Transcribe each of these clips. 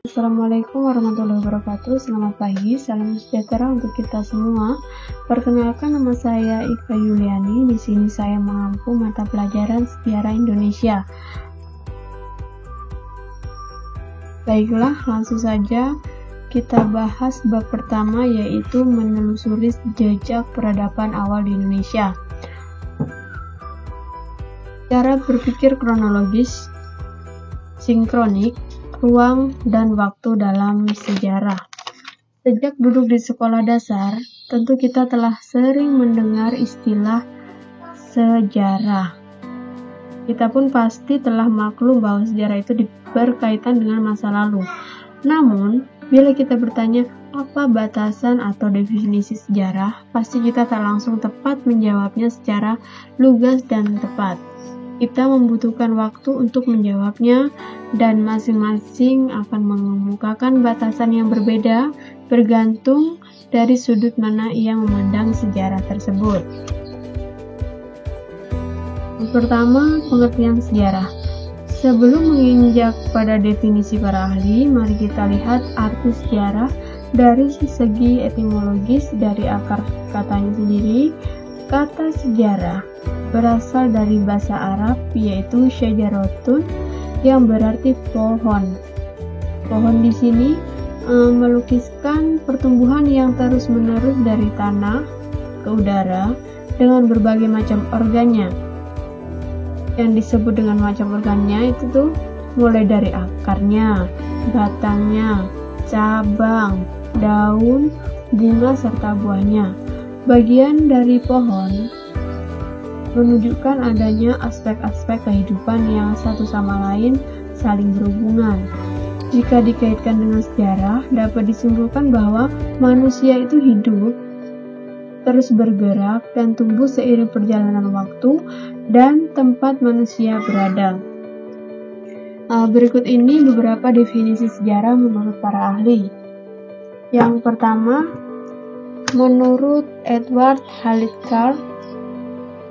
Assalamualaikum warahmatullahi wabarakatuh. Selamat pagi, salam sejahtera untuk kita semua. Perkenalkan, nama saya Ika Yuliani. Di sini saya mengampu mata pelajaran sejarah Indonesia. Baiklah, langsung saja kita bahas bab pertama, yaitu menelusuri jejak peradaban awal di Indonesia. Cara berpikir kronologis, sinkronik, ruang dan waktu dalam sejarah. Sejak duduk di sekolah dasar, tentu kita telah sering mendengar istilah sejarah. Kita pun pasti telah maklum bahwa sejarah itu berkaitan dengan masa lalu. Namun, bila kita bertanya apa batasan atau definisi sejarah, pasti kita tak langsung tepat menjawabnya secara lugas dan tepat. Kita membutuhkan waktu untuk menjawabnya, dan masing-masing akan mengemukakan batasan yang berbeda bergantung dari sudut mana ia memandang sejarah tersebut. Pertama, pengertian sejarah. Sebelum menginjak pada definisi para ahli, mari kita lihat arti sejarah dari segi etimologis. Dari akar katanya sendiri. Kata sejarah berasal dari bahasa Arab, yaitu syajaratun, yang berarti pohon. Pohon di sini melukiskan pertumbuhan yang terus-menerus dari tanah ke udara dengan berbagai macam organnya. Yang disebut dengan macam organnya itu tuh mulai dari akarnya, batangnya, cabang, daun, bunga serta buahnya. Bagian dari pohon menunjukkan adanya aspek-aspek kehidupan yang satu sama lain saling berhubungan. Jika dikaitkan dengan sejarah, dapat disimpulkan bahwa manusia itu hidup, terus bergerak dan tumbuh seiring perjalanan waktu dan tempat manusia berada. Berikut ini beberapa definisi sejarah menurut para ahli. Yang pertama, menurut Edward Halitkar,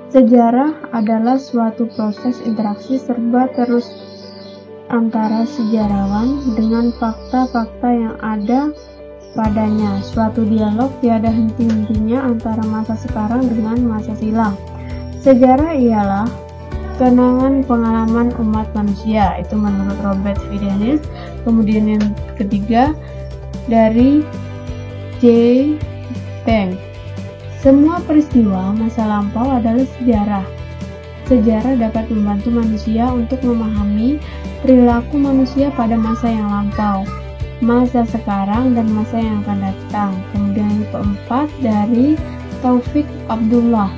sejarah adalah suatu proses interaksi serba terus antara sejarawan dengan fakta-fakta yang ada padanya, suatu dialog tiada henti-hentinya antara masa sekarang dengan masa silam. Sejarah ialah kenangan pengalaman umat manusia, itu menurut Robert Fidelis. Kemudian yang ketiga dari J. Bank, semua peristiwa masa lampau adalah sejarah. Sejarah dapat membantu manusia untuk memahami perilaku manusia pada masa yang lampau, masa sekarang, dan masa yang akan datang. Kemudian yang keempat dari Taufik Abdullah,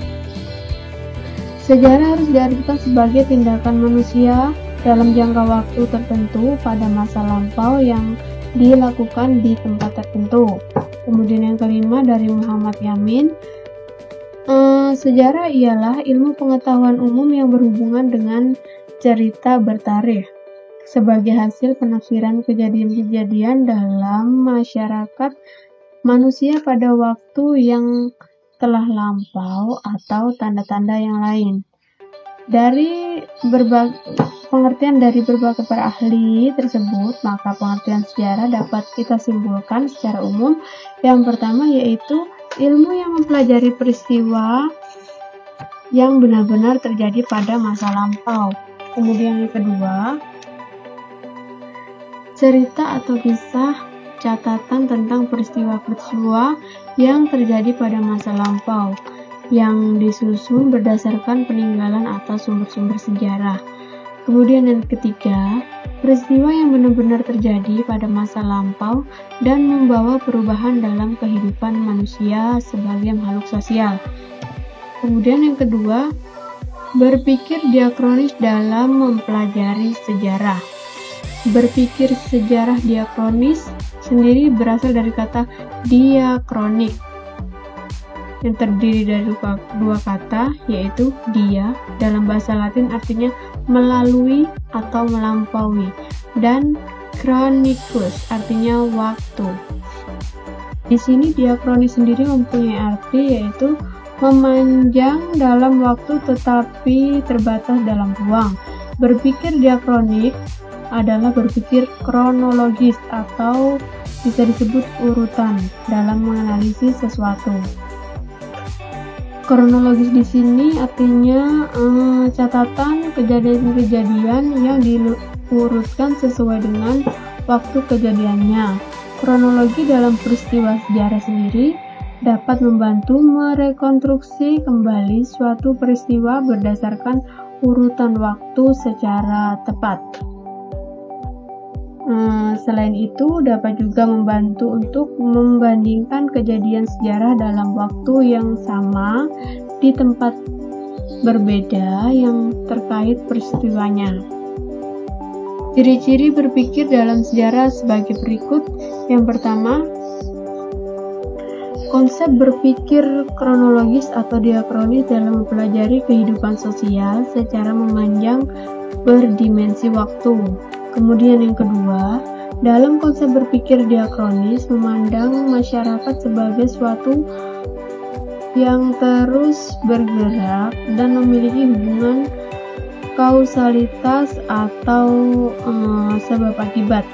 sejarah harus diartikan sebagai tindakan manusia dalam jangka waktu tertentu pada masa lampau yang dilakukan di tempat tertentu. Kemudian yang kelima dari Muhammad Yamin, sejarah ialah ilmu pengetahuan umum yang berhubungan dengan cerita bertarikh sebagai hasil penafsiran kejadian-kejadian dalam masyarakat manusia pada waktu yang telah lampau atau tanda-tanda yang lain. Dari pengertian dari berbagai para ahli tersebut, maka pengertian sejarah dapat kita simpulkan secara umum. Yang pertama yaitu ilmu yang mempelajari peristiwa yang benar-benar terjadi pada masa lampau. Kemudian yang kedua, cerita atau kisah catatan tentang peristiwa-peristiwa yang terjadi pada masa lampau yang disusun berdasarkan peninggalan atau sumber-sumber sejarah. Kemudian yang ketiga, peristiwa yang benar-benar terjadi pada masa lampau dan membawa perubahan dalam kehidupan manusia sebagai makhluk sosial. Kemudian yang kedua, berpikir diakronis dalam mempelajari sejarah. Berpikir sejarah diakronis sendiri berasal dari kata diakronik, yang terdiri dari dua kata, yaitu dia dalam bahasa Latin artinya melalui atau melampaui, dan chronicus artinya waktu. Di sini diakronis sendiri mempunyai arti yaitu memanjang dalam waktu tetapi terbatas dalam ruang. Berpikir diakronik adalah berpikir kronologis atau bisa disebut urutan dalam menganalisis sesuatu. Kronologis di sini artinya catatan kejadian-kejadian yang diurutkan sesuai dengan waktu kejadiannya. Kronologi dalam peristiwa sejarah sendiri dapat membantu merekonstruksi kembali suatu peristiwa berdasarkan urutan waktu secara tepat. Selain itu, dapat juga membantu untuk membandingkan kejadian sejarah dalam waktu yang sama di tempat berbeda yang terkait peristiwanya. Ciri-ciri berpikir dalam sejarah sebagai berikut. Yang pertama, konsep berpikir kronologis atau diakronis dalam mempelajari kehidupan sosial secara memanjang berdimensi waktu. Kemudian yang kedua, dalam konsep berpikir diakronis memandang masyarakat sebagai suatu yang terus bergerak dan memiliki hubungan kausalitas atau sebab akibat.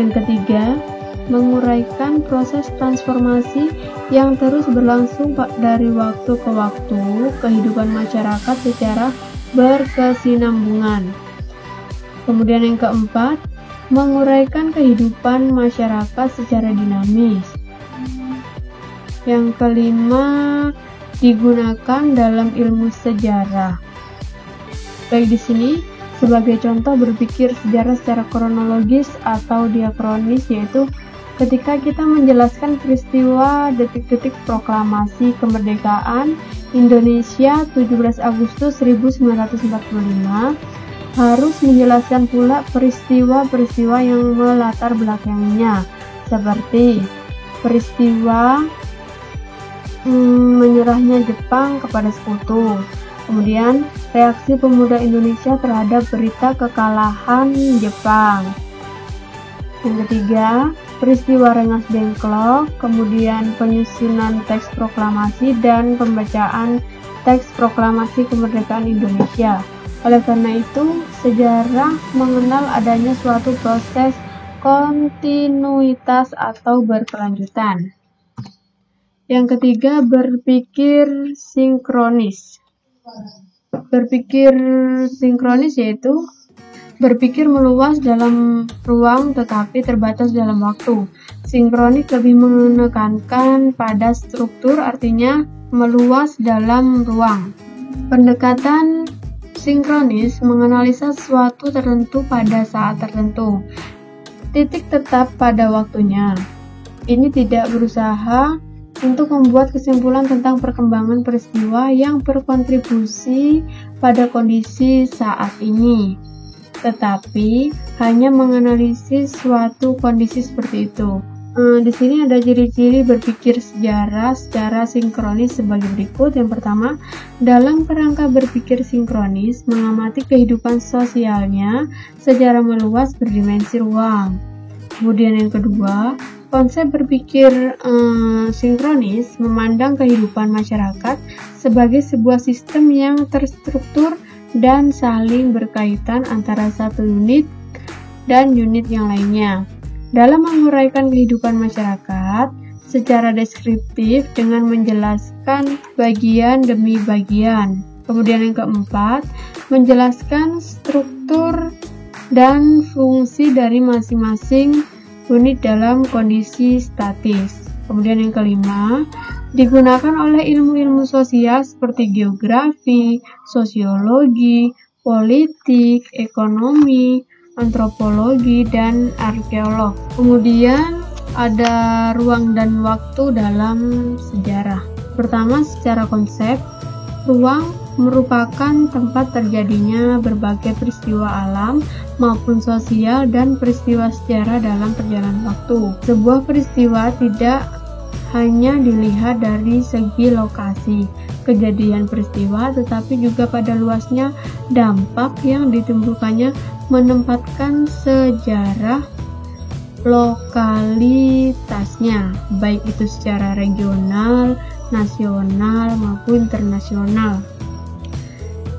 Yang ketiga, menguraikan proses transformasi yang terus berlangsung dari waktu ke waktu kehidupan masyarakat secara berkesinambungan. Kemudian yang keempat, menguraikan kehidupan masyarakat secara dinamis. Yang kelima, digunakan dalam ilmu sejarah. Baik di sini, sebagai contoh berpikir sejarah secara kronologis atau diakronis, yaitu ketika kita menjelaskan peristiwa detik-detik proklamasi kemerdekaan Indonesia 17 Agustus 1945, harus menjelaskan pula peristiwa-peristiwa yang melatar belakangnya, seperti peristiwa menyerahnya Jepang kepada Sekutu, kemudian reaksi pemuda Indonesia terhadap berita kekalahan Jepang. Yang ketiga, peristiwa Rengas Dengklok, kemudian penyusunan teks proklamasi dan pembacaan teks proklamasi kemerdekaan Indonesia. Oleh karena itu, sejarah mengenal adanya suatu proses kontinuitas atau berkelanjutan. Yang ketiga, berpikir sinkronis. Berpikir sinkronis yaitu berpikir meluas dalam ruang tetapi terbatas dalam waktu. Sinkronis lebih menekankan pada struktur, artinya meluas dalam ruang. Pendekatan sinkronis menganalisa sesuatu tertentu pada saat tertentu, titik tetap pada waktunya. Ini tidak berusaha untuk membuat kesimpulan tentang perkembangan peristiwa yang berkontribusi pada kondisi saat ini, tetapi hanya menganalisis suatu kondisi seperti itu. Di sini ada ciri-ciri berpikir sejarah secara sinkronis sebagai berikut. Yang pertama, dalam kerangka berpikir sinkronis, mengamati kehidupan sosialnya secara meluas berdimensi ruang. Kemudian yang kedua, konsep berpikir sinkronis memandang kehidupan masyarakat sebagai sebuah sistem yang terstruktur dan saling berkaitan antara satu unit dan unit yang lainnya. Dalam menguraikan kehidupan masyarakat secara deskriptif dengan menjelaskan bagian demi bagian. Kemudian yang keempat, menjelaskan struktur dan fungsi dari masing-masing unit dalam kondisi statis. Kemudian yang kelima, digunakan oleh ilmu-ilmu sosial seperti geografi, sosiologi, politik, ekonomi, antropologi, dan arkeolog. Kemudian ada ruang dan waktu dalam sejarah. Pertama, secara konsep, ruang merupakan tempat terjadinya berbagai peristiwa alam maupun sosial dan peristiwa sejarah dalam perjalanan waktu. Sebuah peristiwa tidak hanya dilihat dari segi lokasi kejadian peristiwa, tetapi juga pada luasnya dampak yang ditimbulkannya, menempatkan sejarah lokalitasnya, baik itu secara regional, nasional, maupun internasional.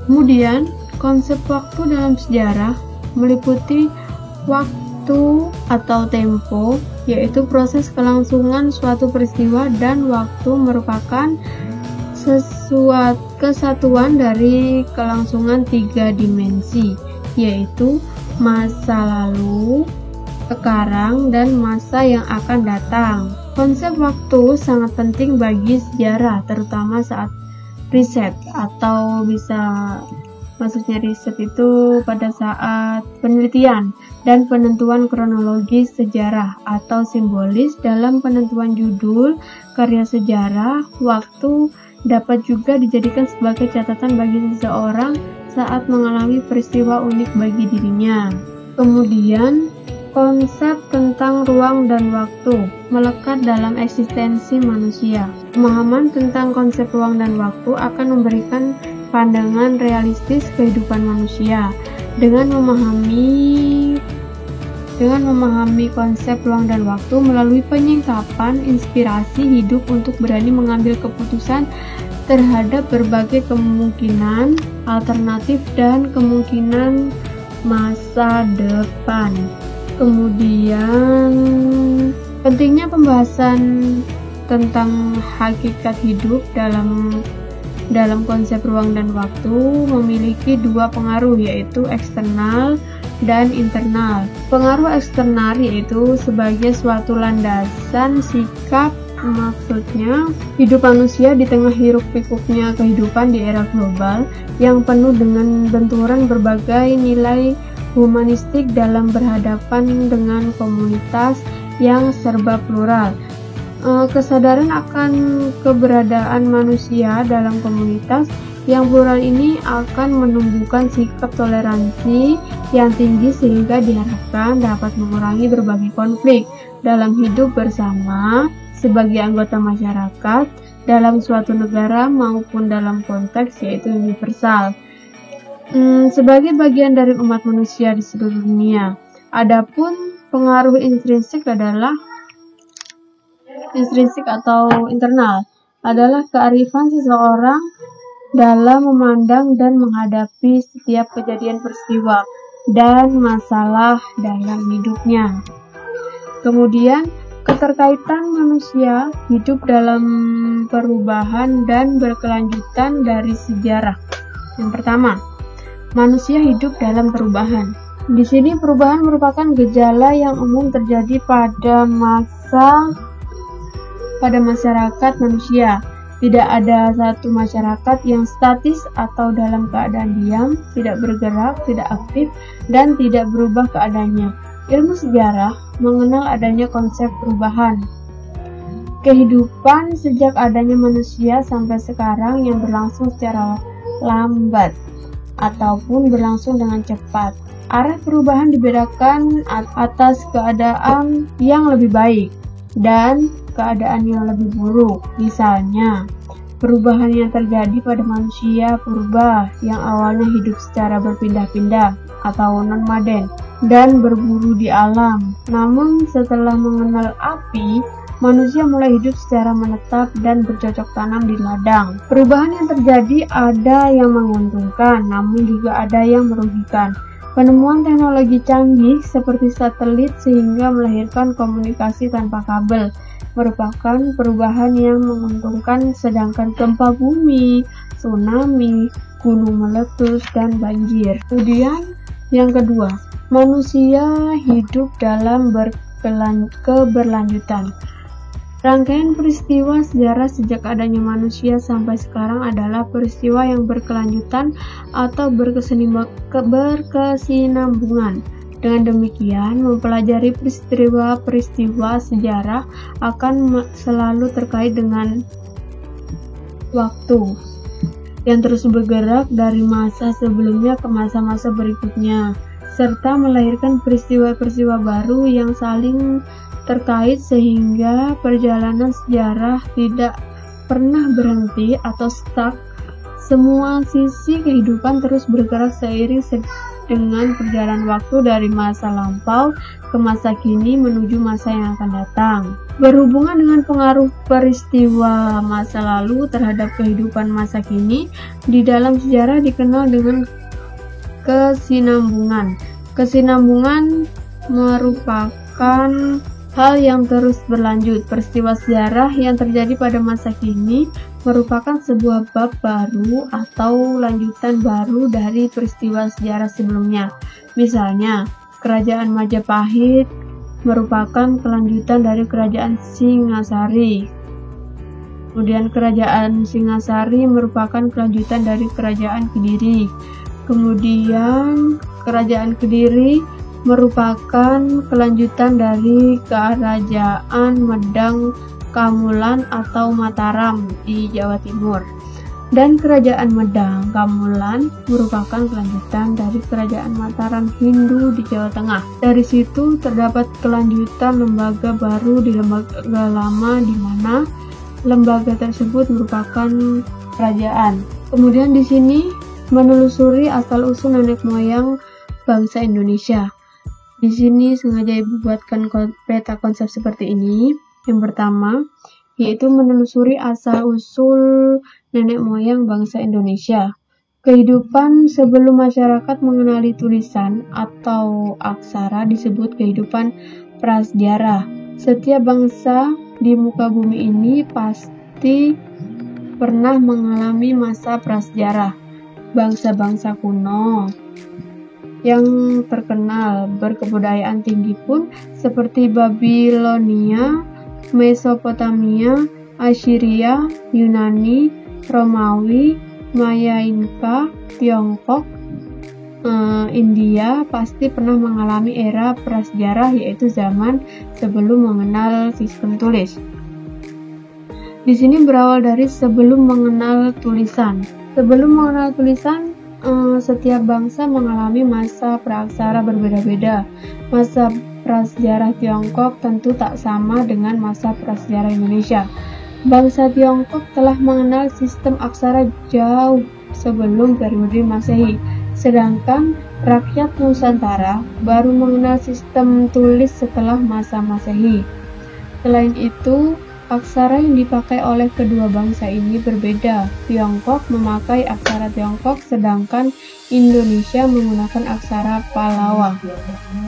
Kemudian, konsep waktu dalam sejarah meliputi Waktu atau tempo yaitu proses kelangsungan suatu peristiwa, dan waktu merupakan kesatuan dari kelangsungan 3 dimensi, yaitu masa lalu, sekarang, dan masa yang akan datang. Konsep waktu sangat penting bagi sejarah, terutama saat riset, atau maksudnya riset itu pada saat penelitian dan penentuan kronologis sejarah atau simbolis. Dalam penentuan judul karya sejarah, waktu dapat juga dijadikan sebagai catatan bagi seseorang saat mengalami peristiwa unik bagi dirinya. Kemudian, konsep tentang ruang dan waktu melekat dalam eksistensi manusia. Pemahaman tentang konsep ruang dan waktu akan memberikan pandangan realistis kehidupan manusia. Dengan memahami konsep ruang dan waktu melalui penyingkapan inspirasi hidup untuk berani mengambil keputusan terhadap berbagai kemungkinan alternatif dan kemungkinan masa depan. Kemudian, pentingnya pembahasan tentang hakikat hidup dalam konsep ruang dan waktu memiliki 2 pengaruh, yaitu eksternal dan internal. Pengaruh eksternal yaitu sebagai suatu landasan sikap, maksudnya hidup manusia di tengah hiruk-pikuknya kehidupan di era global yang penuh dengan benturan berbagai nilai humanistik dalam berhadapan dengan komunitas yang serba plural. Kesadaran akan keberadaan manusia dalam komunitas yang plural ini akan menumbuhkan sikap toleransi yang tinggi sehingga diharapkan dapat mengurangi berbagai konflik dalam hidup bersama sebagai anggota masyarakat dalam suatu negara maupun dalam konteks yaitu universal sebagai bagian dari umat manusia di seluruh dunia. Adapun pengaruh intrinsik atau internal adalah kearifan seseorang dalam memandang dan menghadapi setiap kejadian, peristiwa, dan masalah dalam hidupnya. Kemudian, keterkaitan manusia hidup dalam perubahan dan berkelanjutan dari sejarah. Yang pertama, manusia hidup dalam perubahan. Di sini perubahan merupakan gejala yang umum terjadi pada masyarakat manusia. Tidak ada satu masyarakat yang statis atau dalam keadaan diam, tidak bergerak, tidak aktif, dan tidak berubah keadaannya. Ilmu sejarah mengenal adanya konsep perubahan kehidupan sejak adanya manusia sampai sekarang yang berlangsung secara lambat ataupun berlangsung dengan cepat. Arah perubahan dibedakan atas keadaan yang lebih baik dan keadaan yang lebih buruk. Misalnya, perubahan yang terjadi pada manusia purba yang awalnya hidup secara berpindah-pindah atau nomaden dan berburu di alam. Namun setelah mengenal api, manusia mulai hidup secara menetap dan bercocok tanam di ladang. Perubahan yang terjadi ada yang menguntungkan, namun juga ada yang merugikan. Penemuan teknologi canggih seperti satelit sehingga melahirkan komunikasi tanpa kabel merupakan perubahan yang menguntungkan, sedangkan gempa bumi, tsunami, gunung meletus, dan banjir. Kemudian yang kedua, manusia hidup dalam keberlanjutan. Rangkaian peristiwa sejarah sejak adanya manusia sampai sekarang adalah peristiwa yang berkelanjutan atau berkesinambungan. Dengan demikian, mempelajari peristiwa-peristiwa sejarah akan selalu terkait dengan waktu yang terus bergerak dari masa sebelumnya ke masa-masa berikutnya, serta melahirkan peristiwa-peristiwa baru yang saling terkait sehingga perjalanan sejarah tidak pernah berhenti atau stuck. Semua sisi kehidupan terus bergerak seiring dengan perjalanan waktu dari masa lampau ke masa kini menuju masa yang akan datang. Berhubungan dengan pengaruh peristiwa masa lalu terhadap kehidupan masa kini, di dalam sejarah dikenal dengan kesinambungan. Kesinambungan merupakan hal yang terus berlanjut. Peristiwa sejarah yang terjadi pada masa kini merupakan sebuah bab baru atau lanjutan baru dari peristiwa sejarah sebelumnya. Misalnya, Kerajaan Majapahit merupakan kelanjutan dari Kerajaan Singasari. Kemudian Kerajaan Singasari merupakan kelanjutan dari Kerajaan Kediri. Kemudian Kerajaan Kediri merupakan kelanjutan dari Kerajaan Medang Kamulan atau Mataram di Jawa Timur. Dan Kerajaan Medang Kamulan merupakan kelanjutan dari Kerajaan Mataram Hindu di Jawa Tengah. Dari situ terdapat kelanjutan lembaga baru di lembaga lama, di mana lembaga tersebut merupakan kerajaan. Kemudian di sini menelusuri asal-usul nenek moyang bangsa Indonesia. Di sini sengaja Ibu buatkan peta konsep seperti ini. Yang pertama, yaitu menelusuri asal-usul nenek moyang bangsa Indonesia. Kehidupan sebelum masyarakat mengenali tulisan atau aksara disebut kehidupan prasejarah. Setiap bangsa di muka bumi ini pasti pernah mengalami masa prasejarah. Bangsa-bangsa kuno yang terkenal berkebudayaan tinggi pun seperti Babilonia, Mesopotamia, Assyria, Yunani, Romawi, Maya, Inka, Tiongkok, India pasti pernah mengalami era prasejarah, yaitu zaman sebelum mengenal sistem tulis. Di sini berawal dari sebelum mengenal tulisan. Sebelum mengenal tulisan, setiap bangsa mengalami masa praaksara berbeda-beda. Masa prasejarah Tiongkok tentu tak sama dengan masa prasejarah Indonesia. Bangsa Tiongkok telah mengenal sistem aksara jauh sebelum periode Masehi, sedangkan rakyat Nusantara baru mengenal sistem tulis setelah masa Masehi. Selain itu, aksara yang dipakai oleh kedua bangsa ini berbeda. Tiongkok memakai aksara Tiongkok, sedangkan Indonesia menggunakan aksara Pallawa.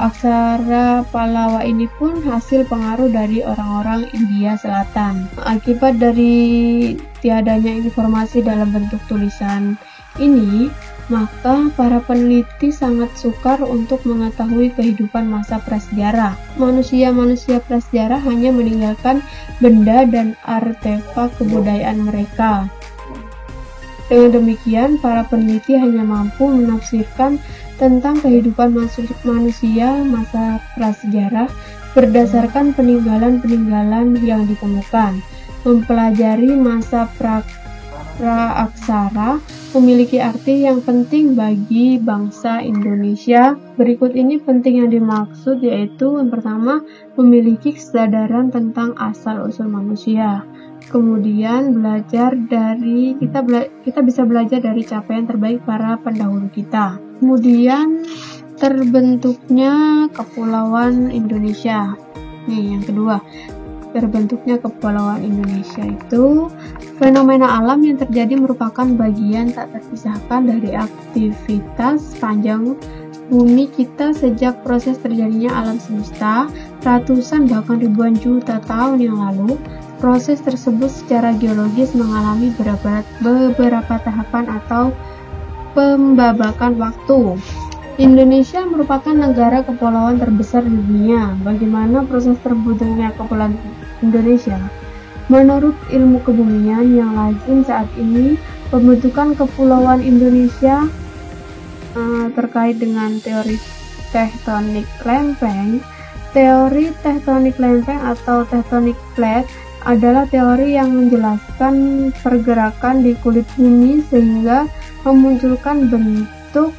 Aksara Pallawa ini pun hasil pengaruh dari orang-orang India Selatan. Akibat dari tiadanya informasi dalam bentuk tulisan ini, maka para peneliti sangat sukar untuk mengetahui kehidupan masa prasejarah. Manusia-manusia prasejarah hanya meninggalkan benda dan artefak kebudayaan mereka. Dengan demikian, para peneliti hanya mampu menafsirkan tentang kehidupan manusia masa prasejarah berdasarkan peninggalan-peninggalan yang ditemukan. Mempelajari masa praaksara memiliki arti yang penting bagi bangsa Indonesia. Berikut ini penting yang dimaksud, yaitu yang pertama, memiliki kesadaran tentang asal-usul manusia. Kemudian kita bisa belajar dari capaian terbaik para pendahulu kita. Kemudian terbentuknya Kepulauan Indonesia. Nih, yang kedua, terbentuknya Kepulauan Indonesia itu fenomena alam yang terjadi merupakan bagian tak terpisahkan dari aktivitas panjang bumi kita sejak proses terjadinya alam semesta ratusan bahkan ribuan juta tahun yang lalu. Proses tersebut secara geologis mengalami beberapa tahapan atau pembabakan waktu. Indonesia merupakan negara kepulauan terbesar di dunia. Bagaimana proses terbentuknya Kepulauan Indonesia? Menurut ilmu kebumian yang lazim saat ini, pembentukan Kepulauan Indonesia terkait dengan teori tektonik lempeng. Teori tektonik lempeng atau tektonik plate adalah teori yang menjelaskan pergerakan di kulit bumi sehingga memunculkan bentuk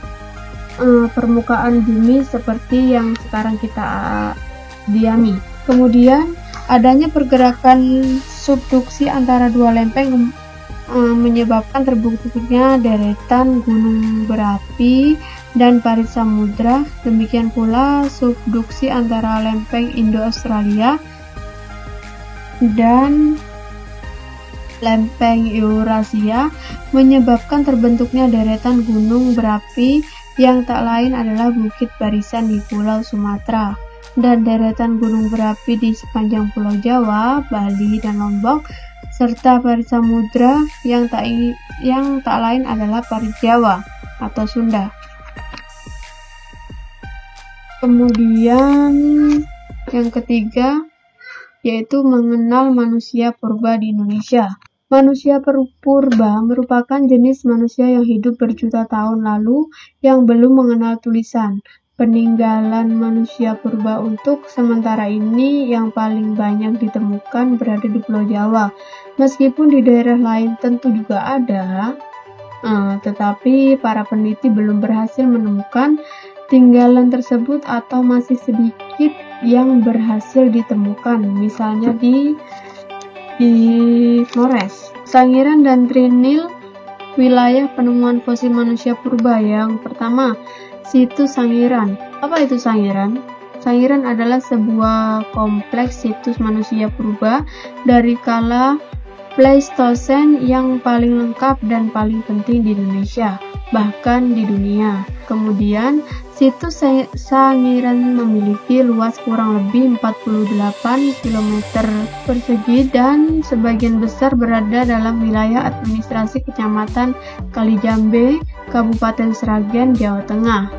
permukaan bumi seperti yang sekarang kita diami. Kemudian adanya pergerakan subduksi antara dua lempeng menyebabkan terbentuknya deretan gunung berapi dan parit samudra. Demikian pula subduksi antara lempeng Indo-Australia dan lempeng Eurasia menyebabkan terbentuknya deretan gunung berapi yang tak lain adalah bukit barisan di Pulau Sumatera. dan deretan gunung berapi di sepanjang Pulau Jawa, Bali, dan Lombok, serta Parit Samudra yang tak lain adalah Parit Jawa atau Sunda. Kemudian yang ketiga yaitu mengenal manusia purba di Indonesia. Manusia purba merupakan jenis manusia yang hidup berjuta tahun lalu yang belum mengenal tulisan. Peninggalan manusia purba untuk sementara ini yang paling banyak ditemukan berada di Pulau Jawa. Meskipun di daerah lain tentu juga ada, tetapi para peneliti belum berhasil menemukan tinggalan tersebut atau masih sedikit yang berhasil ditemukan, misalnya di Flores, Sangiran, dan Trinil. Wilayah penemuan fosil manusia purba yang pertama, situs Sangiran. Apa itu Sangiran? Sangiran adalah sebuah kompleks situs manusia purba dari kala Pleistosen yang paling lengkap dan paling penting di Indonesia, bahkan di dunia. Kemudian, situs Sangiran memiliki luas kurang lebih 48 km persegi dan sebagian besar berada dalam wilayah administrasi Kecamatan Kalijambe, Kabupaten Sragen, Jawa Tengah.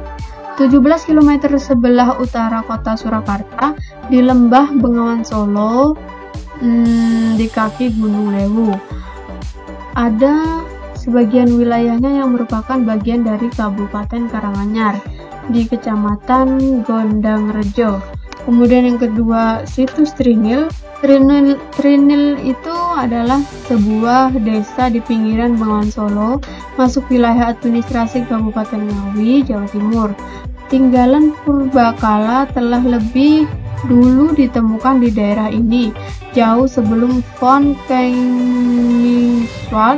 17 km sebelah utara kota Surakarta, di lembah Bengawan Solo, di kaki Gunung Lewu. Ada sebagian wilayahnya yang merupakan bagian dari Kabupaten Karanganyar di Kecamatan Gondangrejo. Kemudian yang kedua, situs Trinil. Trinil itu adalah sebuah desa di pinggiran Bengawan Solo, masuk wilayah administrasi Kabupaten Ngawi, Jawa Timur. Tinggalan purbakala telah lebih dulu ditemukan di daerah ini, jauh sebelum von Koenigswald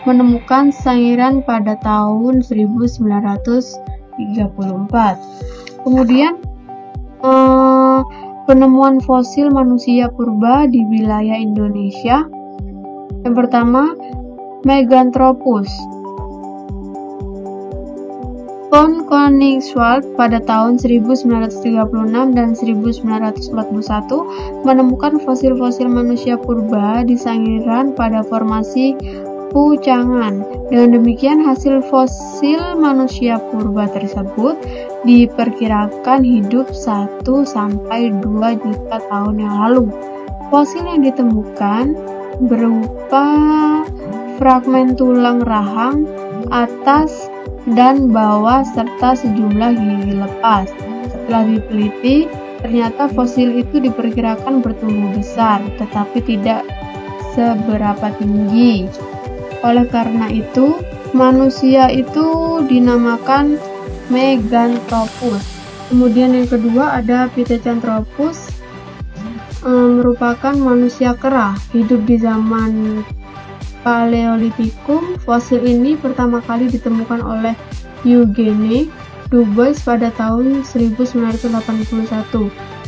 menemukan Sangiran pada tahun 1934. Kemudian penemuan fosil manusia purba di wilayah Indonesia. Yang pertama, Meganthropus. Von Koenigswald pada tahun 1936 dan 1941 menemukan fosil-fosil manusia purba di Sangiran pada formasi Pucangan. Dengan demikian, hasil fosil manusia purba tersebut diperkirakan hidup 1-2 juta tahun yang lalu. Fosil yang ditemukan berupa fragmen tulang rahang atas dan bawah serta sejumlah gigi lepas. Setelah diteliti, ternyata fosil itu diperkirakan bertumbuh besar, tetapi tidak seberapa tinggi. Oleh karena itu, manusia itu dinamakan Meganthropus. Kemudian yang kedua ada Pithecanthropus, merupakan manusia kera, hidup di zaman Paleolitikum. Fosil ini pertama kali ditemukan oleh Eugene Dubois pada tahun 1981.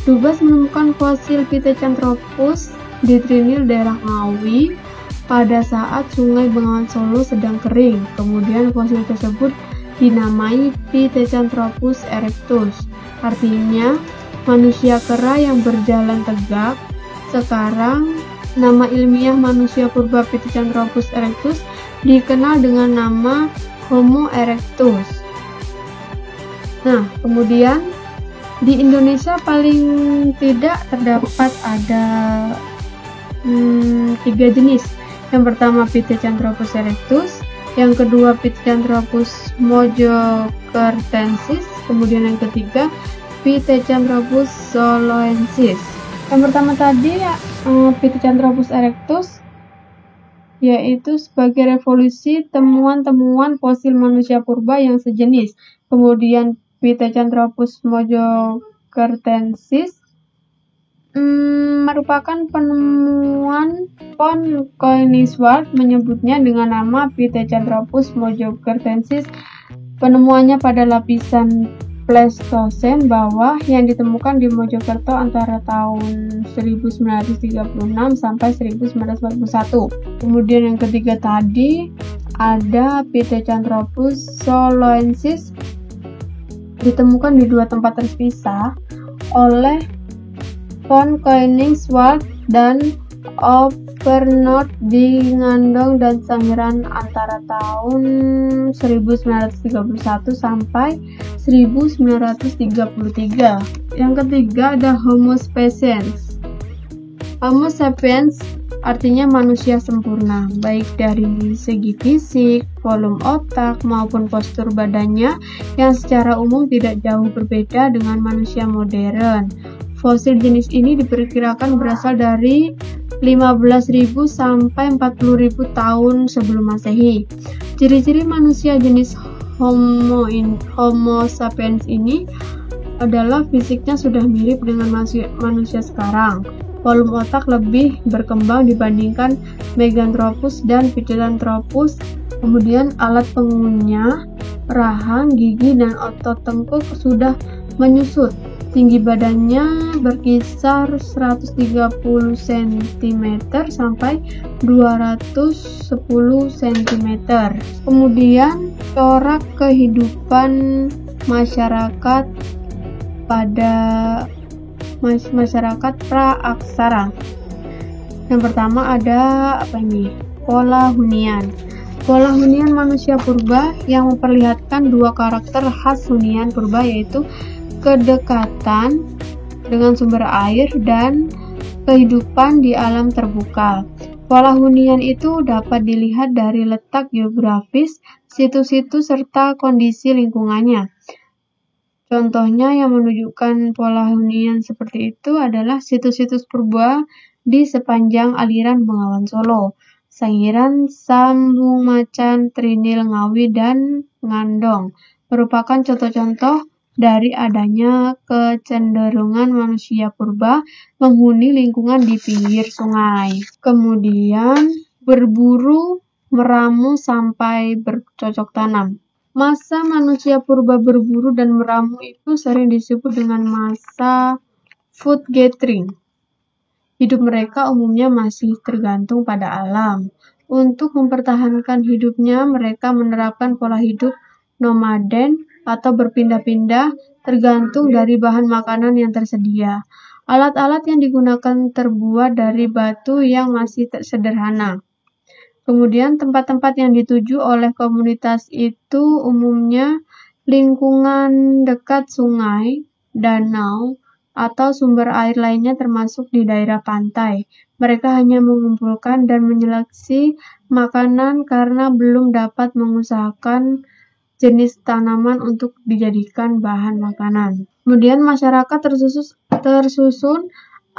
Dubois menemukan fosil Pithecanthropus di Trinil, daerah Ngawi, pada saat sungai Bengawan Solo sedang kering. Kemudian fosil tersebut dinamai Pithecanthropus erectus, artinya manusia kera yang berjalan tegak. Sekarang nama ilmiah manusia purba Pithecanthropus erectus dikenal dengan nama Homo erectus. Nah, kemudian di Indonesia paling tidak terdapat ada 3 jenis. Yang pertama Pithecanthropus erectus, yang kedua Pithecanthropus mojokertensis, kemudian yang ketiga Pithecanthropus soloensis. Yang pertama tadi Pithecanthropus erectus, yaitu sebagai revolusi temuan-temuan fosil manusia purba yang sejenis. Kemudian Pithecanthropus mojokertensis merupakan penemuan von Koenigswald, menyebutnya dengan nama Pithecanthropus mojokertensis. Penemuannya pada lapisan Pleistosen bawah yang ditemukan di Mojokerto antara tahun 1936 sampai 1941. Kemudian yang ketiga tadi ada Pithecanthropus soloensis, ditemukan di 2 tempat terpisah. oleh von Koenigswald dan Overnoort di Ngandong dan Sangiran antara tahun 1931 sampai 1933. Yang ketiga ada Homo sapiens. Homo sapiens artinya manusia sempurna, baik dari segi fisik, volume otak, maupun postur badannya yang secara umum tidak jauh berbeda dengan manusia modern. Fosil jenis ini diperkirakan berasal dari 15.000 sampai 40.000 tahun sebelum Masehi. Ciri-ciri manusia jenis Homo sapiens ini adalah fisiknya sudah mirip dengan manusia sekarang. Volume otak lebih berkembang dibandingkan Meganthropus dan Pithecanthropus. Kemudian alat pengunyah, rahang, gigi, dan otot tengkuk sudah menyusut. Tinggi badannya berkisar 130 cm sampai 210 cm. Kemudian corak kehidupan masyarakat pada masyarakat praaksara. Yang pertama ada pola hunian. Pola hunian manusia purba yang memperlihatkan dua karakter khas hunian purba, yaitu kedekatan dengan sumber air dan kehidupan di alam terbuka. Pola hunian itu dapat dilihat dari letak geografis, situs-situs, serta kondisi lingkungannya. Contohnya yang menunjukkan pola hunian seperti itu adalah situs-situs purba di sepanjang aliran Bengawan Solo, Sangiran, Sambung Macan, Trinil, Ngawi, dan Ngandong merupakan contoh-contoh dari adanya kecenderungan manusia purba menghuni lingkungan di pinggir sungai. Kemudian berburu, meramu, sampai bercocok tanam. Masa manusia purba berburu dan meramu itu sering disebut dengan masa food gathering. Hidup mereka umumnya masih tergantung pada alam. Untuk mempertahankan hidupnya, mereka menerapkan pola hidup nomaden atau berpindah-pindah tergantung dari bahan makanan yang tersedia. Alat-alat yang digunakan terbuat dari batu yang masih sederhana. Kemudian tempat-tempat yang dituju oleh komunitas itu umumnya lingkungan dekat sungai, danau, atau sumber air lainnya termasuk di daerah pantai. Mereka hanya mengumpulkan dan menyeleksi makanan karena belum dapat mengusahakan jenis tanaman untuk dijadikan bahan makanan. Kemudian masyarakat tersusun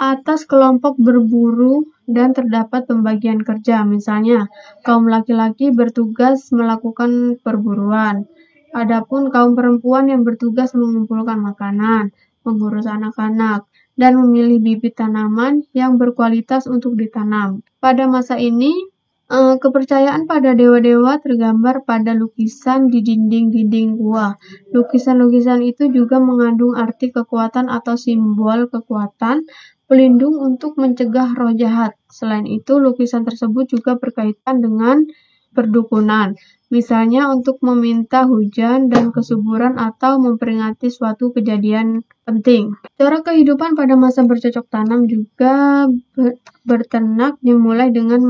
atas kelompok berburu dan terdapat pembagian kerja. Misalnya, kaum laki-laki bertugas melakukan perburuan. Adapun kaum perempuan yang bertugas mengumpulkan makanan, mengurus anak-anak, dan memilih bibit tanaman yang berkualitas untuk ditanam. Pada masa ini, kepercayaan pada dewa-dewa tergambar pada lukisan di dinding-dinding gua. Lukisan-lukisan itu juga mengandung arti kekuatan atau simbol kekuatan, pelindung untuk mencegah roh jahat. Selain itu, lukisan tersebut juga berkaitan dengan perdukunan, misalnya untuk meminta hujan dan kesuburan atau memperingati suatu kejadian penting. Cara kehidupan pada masa bercocok tanam juga berternak dimulai dengan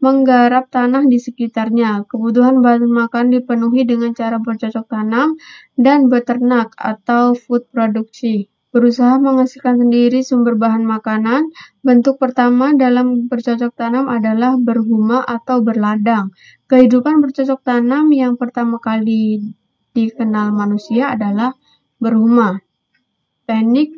menggarap tanah di sekitarnya. Kebutuhan bahan makan dipenuhi dengan cara bercocok tanam dan beternak atau food produksi. Berusaha menghasilkan sendiri sumber bahan makanan. Bentuk pertama dalam bercocok tanam adalah berhuma atau berladang. Kehidupan bercocok tanam yang pertama kali dikenal manusia adalah berhuma. Teknik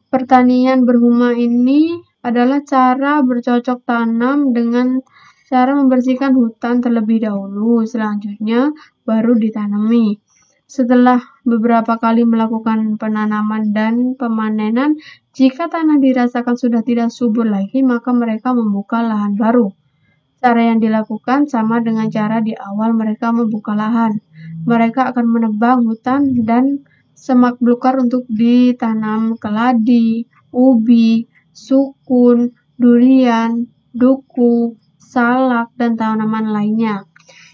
pertanian berhuma ini adalah cara bercocok tanam dengan cara membersihkan hutan terlebih dahulu, selanjutnya baru ditanami. Setelah beberapa kali melakukan penanaman dan pemanenan, jika tanah dirasakan sudah tidak subur lagi, maka mereka membuka lahan baru. Cara yang dilakukan sama dengan cara di awal mereka membuka lahan. Mereka akan menebang hutan dan semak belukar untuk ditanam keladi, ubi, sukun, durian, duku, salak, dan tanaman lainnya.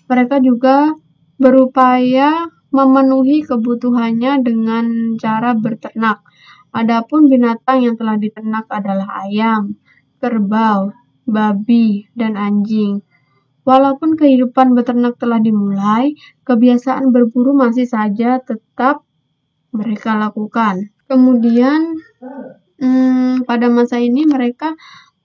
Mereka juga berupaya memenuhi kebutuhannya dengan cara berternak. Adapun binatang yang telah diternak adalah ayam, kerbau, babi, dan anjing. Walaupun kehidupan beternak telah dimulai, kebiasaan berburu masih saja tetap mereka lakukan. Kemudian pada masa ini mereka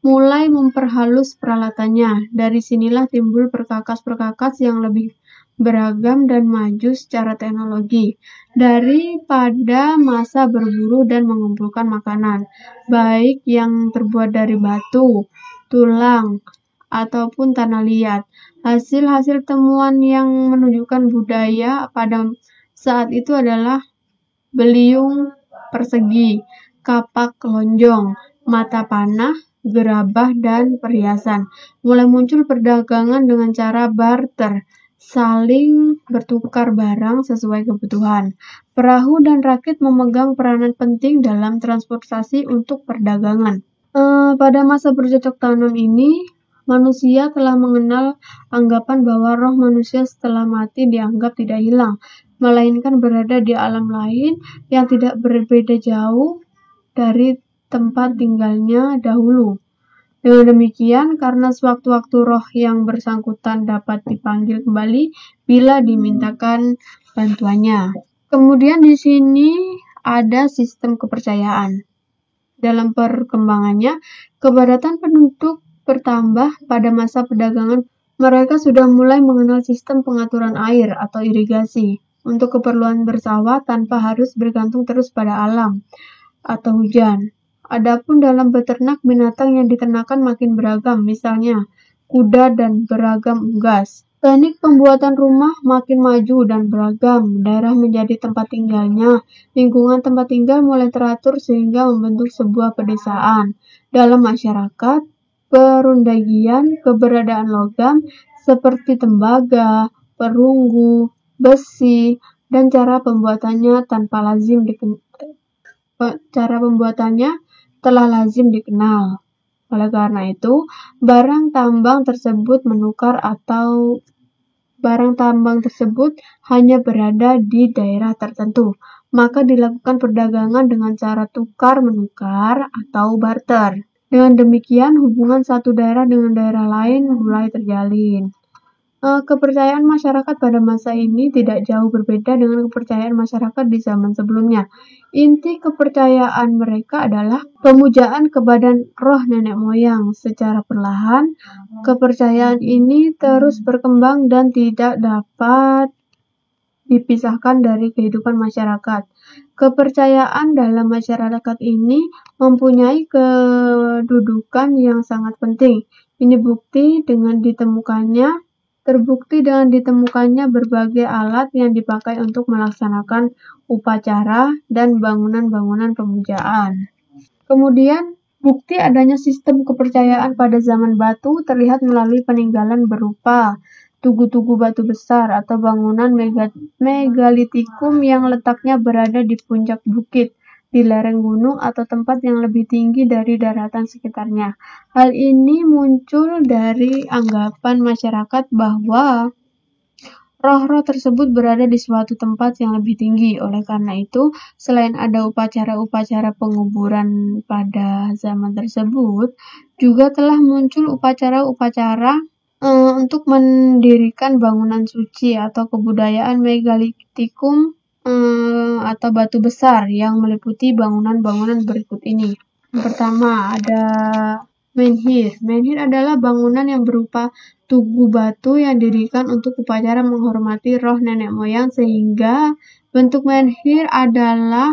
mulai memperhalus peralatannya. Dari sinilah timbul perkakas-perkakas yang lebih beragam dan maju secara teknologi daripada masa berburu dan mengumpulkan makanan, baik yang terbuat dari batu, tulang, ataupun tanah liat. Hasil-hasil temuan yang menunjukkan budaya pada saat itu adalah beliung persegi, kapak lonjong, mata panah, gerabah, dan perhiasan. Mulai muncul perdagangan dengan cara barter, saling bertukar barang sesuai kebutuhan. Perahu dan rakit memegang peranan penting dalam transportasi untuk perdagangan. Pada masa bercocok tanam ini, manusia telah mengenal anggapan bahwa roh manusia setelah mati dianggap tidak hilang, melainkan berada di alam lain yang tidak berbeda jauh dari tempat tinggalnya dahulu. Dengan demikian, karena sewaktu-waktu roh yang bersangkutan dapat dipanggil kembali bila dimintakan bantuannya. Kemudian di sini ada sistem kepercayaan. Dalam perkembangannya, kepadatan penduduk bertambah pada masa perdagangan. Mereka sudah mulai mengenal sistem pengaturan air atau irigasi untuk keperluan bersawah tanpa harus bergantung terus pada alam atau hujan. Adapun dalam beternak, binatang yang diternakan makin beragam, misalnya kuda dan beragam unggas. Teknik pembuatan rumah makin maju dan beragam, daerah menjadi tempat tinggalnya, lingkungan tempat tinggal mulai teratur sehingga membentuk sebuah pedesaan. Dalam masyarakat, perundagian keberadaan logam seperti tembaga, perunggu, besi, dan cara pembuatannya telah lazim dikenal. Oleh karena itu, barang tambang tersebut hanya berada di daerah tertentu, maka dilakukan perdagangan dengan cara tukar-menukar atau barter. Dengan demikian, hubungan satu daerah dengan daerah lain mulai terjalin. Kepercayaan masyarakat pada masa ini tidak jauh berbeda dengan kepercayaan masyarakat di zaman sebelumnya. Inti kepercayaan mereka adalah pemujaan kepada roh nenek moyang. Secara perlahan, kepercayaan ini terus berkembang dan tidak dapat dipisahkan dari kehidupan masyarakat. Kepercayaan dalam masyarakat ini mempunyai kedudukan yang sangat penting. Ini terbukti dengan ditemukannya berbagai alat yang dipakai untuk melaksanakan upacara dan bangunan-bangunan pemujaan. Kemudian, bukti adanya sistem kepercayaan pada zaman batu terlihat melalui peninggalan berupa tugu-tugu batu besar atau bangunan megalitikum yang letaknya berada di puncak bukit, di lereng gunung atau tempat yang lebih tinggi dari daratan sekitarnya. Hal ini muncul dari anggapan masyarakat bahwa roh-roh tersebut berada di suatu tempat yang lebih tinggi. Oleh karena itu, selain ada upacara-upacara penguburan pada zaman tersebut, juga telah muncul upacara-upacara untuk mendirikan bangunan suci atau kebudayaan megalitikum atau batu besar yang meliputi bangunan-bangunan berikut ini. Yang pertama ada menhir. Menhir adalah bangunan yang berupa tugu batu yang didirikan untuk upacara menghormati roh nenek moyang, sehingga bentuk menhir adalah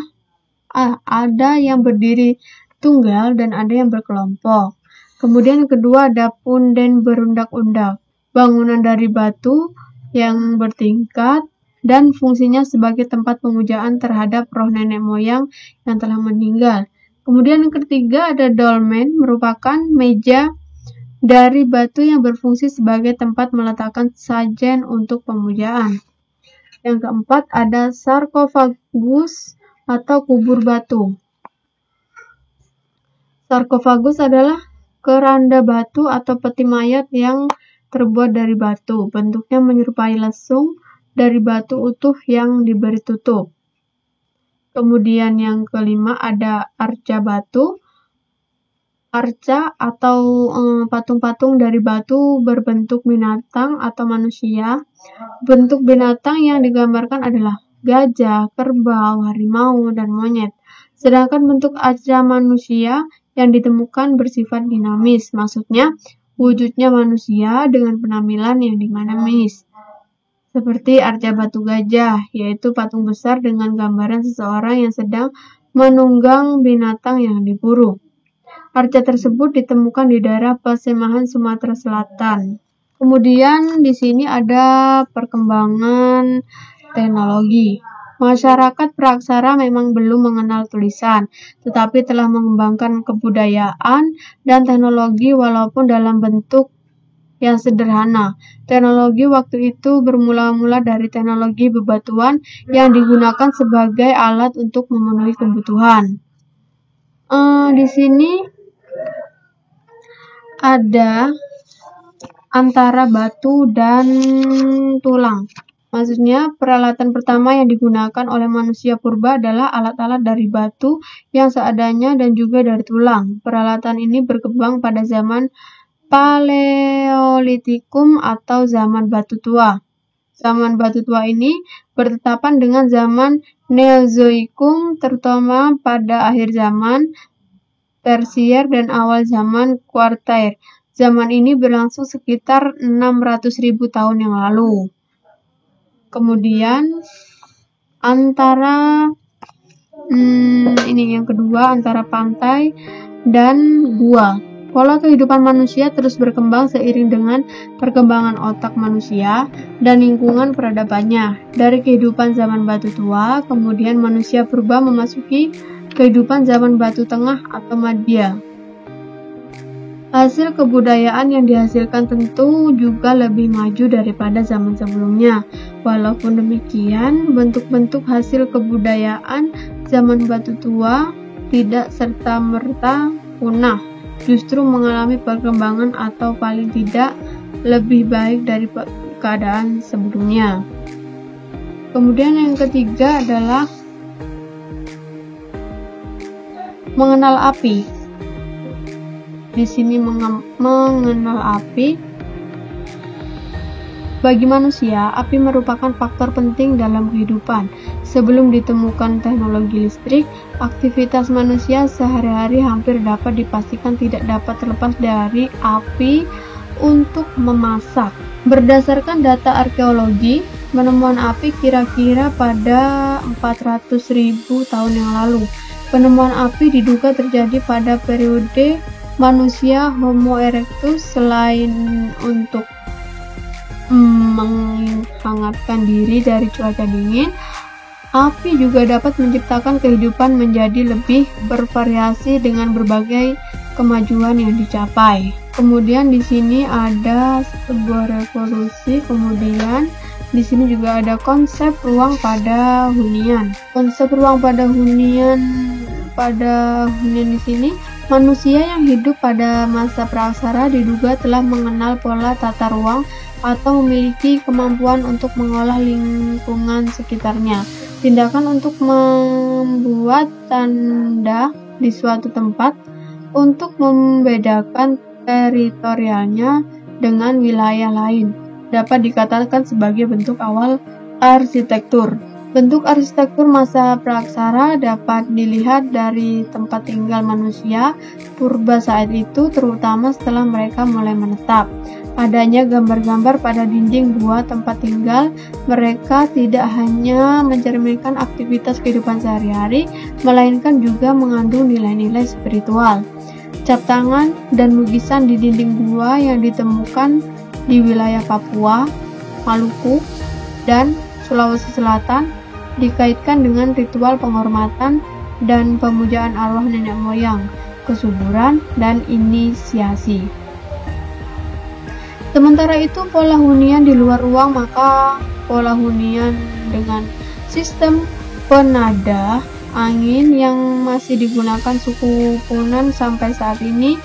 ada yang berdiri tunggal dan ada yang berkelompok. Kemudian yang kedua ada punden berundak-undak. Bangunan dari batu yang bertingkat dan fungsinya sebagai tempat pemujaan terhadap roh nenek moyang yang telah meninggal. Kemudian yang ketiga ada dolmen, merupakan meja dari batu yang berfungsi sebagai tempat meletakkan sajen untuk pemujaan. Yang keempat ada sarkofagus atau kubur batu. Sarkofagus adalah keranda batu atau peti mayat yang terbuat dari batu. Bentuknya menyerupai lesung dari batu utuh yang diberi tutup. Kemudian yang kelima ada arca batu. Arca atau patung-patung dari batu berbentuk binatang atau manusia. Bentuk binatang yang digambarkan adalah gajah, kerbau, harimau, dan monyet. Sedangkan bentuk arca manusia yang ditemukan bersifat dinamis, maksudnya wujudnya manusia dengan penampilan yang dinamis. Seperti arca batu gajah, yaitu patung besar dengan gambaran seseorang yang sedang menunggang binatang yang diburu. Arca tersebut ditemukan di daerah Pasembahan, Sumatera Selatan. Kemudian di sini ada perkembangan teknologi. Masyarakat praksara memang belum mengenal tulisan, tetapi telah mengembangkan kebudayaan dan teknologi walaupun dalam bentuk yang sederhana. Teknologi waktu itu bermula-mula dari teknologi bebatuan yang digunakan sebagai alat untuk memenuhi kebutuhan. Di sini ada antara batu dan tulang. Maksudnya, peralatan pertama yang digunakan oleh manusia purba adalah alat-alat dari batu yang seadanya dan juga dari tulang. Peralatan ini berkembang pada zaman Paleolitikum atau zaman batu tua. Zaman batu tua ini bertetapan dengan zaman Neozoikum, terutama pada akhir zaman Tersier dan awal zaman Kuarter. Zaman ini berlangsung sekitar 600.000 tahun yang lalu. Kemudian antara yang kedua, antara pantai dan gua. Pola kehidupan manusia terus berkembang seiring dengan perkembangan otak manusia dan lingkungan peradabannya. Dari kehidupan zaman batu tua, kemudian manusia purba memasuki kehidupan zaman batu tengah atau Madya. Hasil kebudayaan yang dihasilkan tentu juga lebih maju daripada zaman sebelumnya. Walaupun demikian, bentuk-bentuk hasil kebudayaan zaman batu tua tidak serta-merta punah, justru mengalami perkembangan atau paling tidak lebih baik dari keadaan sebelumnya. Kemudian yang ketiga adalah mengenal api. Di sini mengenal api. Bagi manusia, api merupakan faktor penting dalam kehidupan. Sebelum ditemukan teknologi listrik, aktivitas manusia sehari-hari hampir dapat dipastikan tidak dapat terlepas dari api untuk memasak. Berdasarkan data arkeologi, penemuan api kira-kira pada 400.000 tahun yang lalu. Penemuan api diduga terjadi pada periode manusia Homo erectus. Selain untuk menghangatkan diri dari cuaca dingin, api juga dapat menciptakan kehidupan menjadi lebih bervariasi dengan berbagai kemajuan yang dicapai. Kemudian di sini ada sebuah revolusi. Kemudian di sini juga ada konsep ruang pada hunian. Konsep ruang pada hunian di sini, manusia yang hidup pada masa praksara diduga telah mengenal pola tata ruang atau memiliki kemampuan untuk mengolah lingkungan sekitarnya. Tindakan untuk membuat tanda di suatu tempat untuk membedakan teritorialnya dengan wilayah lain dapat dikatakan sebagai bentuk awal arsitektur. Bentuk arsitektur masa praksara dapat dilihat dari tempat tinggal manusia purba saat itu, terutama setelah mereka mulai menetap. Adanya gambar-gambar pada dinding gua tempat tinggal mereka tidak hanya mencerminkan aktivitas kehidupan sehari-hari, melainkan juga mengandung nilai-nilai spiritual. Cap tangan dan lukisan di dinding gua yang ditemukan di wilayah Papua, Maluku, dan Sulawesi Selatan dikaitkan dengan ritual penghormatan dan pemujaan arwah nenek moyang, kesuburan, dan inisiasi. Sementara itu, pola hunian di luar ruang, maka pola hunian dengan sistem penada angin yang masih digunakan suku Punan sampai saat ini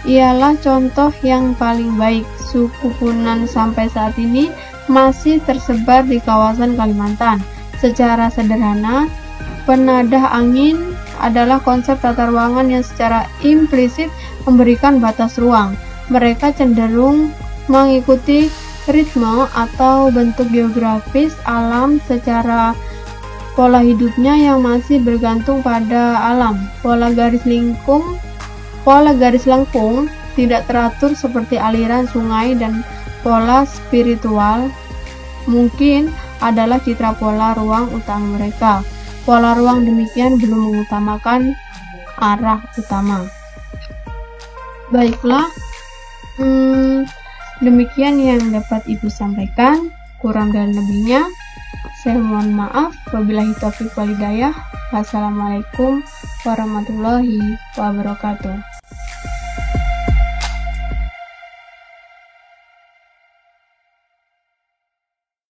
ialah contoh yang paling baik. Suku Punan sampai saat ini masih tersebar di kawasan Kalimantan. Secara sederhana, Penadah angin adalah konsep tata ruangan yang secara implisit memberikan batas ruang. Mereka cenderung mengikuti ritme atau bentuk geografis alam secara pola hidupnya yang masih bergantung pada alam. Pola garis lengkung tidak teratur seperti aliran sungai, dan pola spiritual mungkin adalah citra pola ruang utama mereka. Pola ruang demikian belum mengutamakan arah utama. Baiklah, demikian yang dapat Ibu sampaikan. Kurang dan lebihnya saya mohon maaf. Wabillahi taufiq wal hidayah. Wassalamualaikum warahmatullahi wabarakatuh.